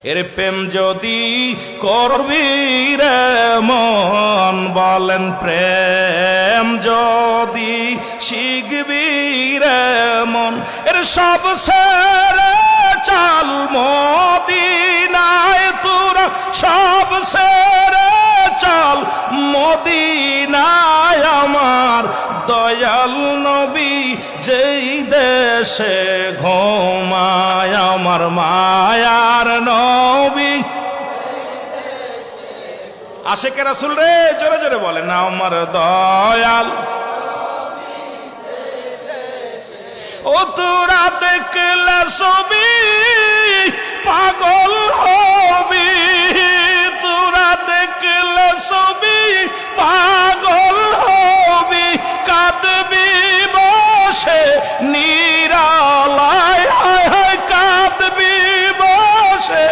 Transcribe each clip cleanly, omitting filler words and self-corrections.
এর প্রেম যদি করবি রে মন, বলেন প্রেম যদি শিখবি রে মন, এর সব ছেড়ে চল মদিনায়, তোরা সব ছেড়ে চল মদিনায়। আমার দয়াল নবী যেই দেশে ঘুমায়, আমার মায়ার নবী। আশিকে রাসূল রে জোরে জোরে বলে না, আমার দয়াল। ও তোরা দেখলে ছবি পাগল হবি, তোরা দেখলে ছবি পাগল হবি, কাঁদবি বসে নিরালায়, হায় হায় কাঁদবি বসে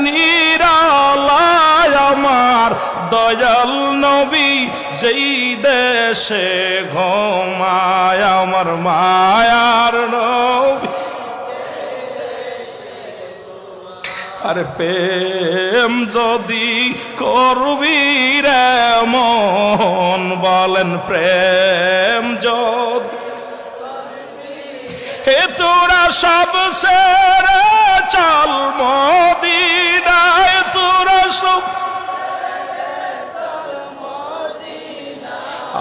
নিরালায়। আমার দয়াল নবী যেই দেশে ঘুমায়, আমার মায়ার নবী। আরে প্রেম যদি করবি রে মন, বলেন প্রেম যদি, হে তোরা সব ছেড়ে চল মদিনায়, তোরা সব।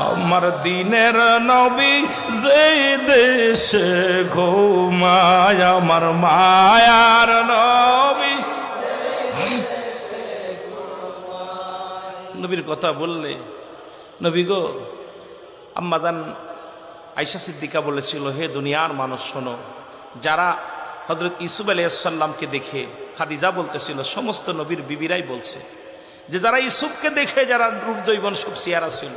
আমার দিনের নবী যেই দেশে ঘুমায়, আমার মায়ার নবী। নবীর কথা বললে, নবী গো, আম্মাদান আয়েশা সিদ্দিকা বলেছিল, হে দুনিয়ার মানুষ শোনো, যারা হযরত ইউসুফ আলাইহিস সালামকে দেখে, খাদিজা বলতেছিল, সমস্ত নবীর বিবিরাই বলছে যে যারা ইউসুফকে দেখে যারা রূপ যৌবন সব চেহারা ছিল,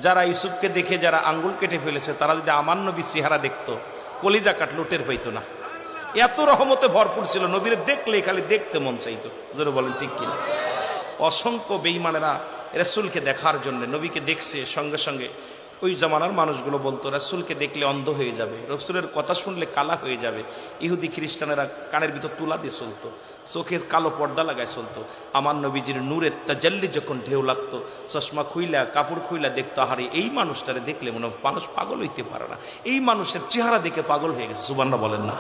যারা ইউসুফকে দেখে যারা আঙ্গুল কেটে ফেলেছে, তারা যদি আমার নবী চেহারা দেখতো, কলিজা কাটলো টের পাইতো না। এত রহমতে ভরপুর ছিল, নবীর দেখলে খালি দেখতে মন চাইতো। জোরে বলেন ঠিক কিনা? অসংখ্য বেঈমানেরা রাসূলকে দেখার জন্য নবীকে দেখছে, সঙ্গে সঙ্গে ওই জামানার মানুষগুলো বলতো রাসূলকে দেখলে অন্ধ হয়ে যাবে, রাসূলের কথা শুনলে কালা হয়ে যাবে। ইহুদি খ্রিস্টানেরা কানের ভিতর তুলা দিয়ে চলতো, চোখে কালো পর্দা লাগায় চলতো। আমার নবীজির নূরের তাজাল্লি যখন ঢেউ লাগতো, চশমা খুইলা কাপড় খুইলা দেখতো, আহারে এই মানুষটারে দেখলে মনে মানুষ পাগল হইতে পারে না, এই মানুষের চেহারা দেখে পাগল হয়ে গেছে। সুবহানাল্লাহ বলেন না?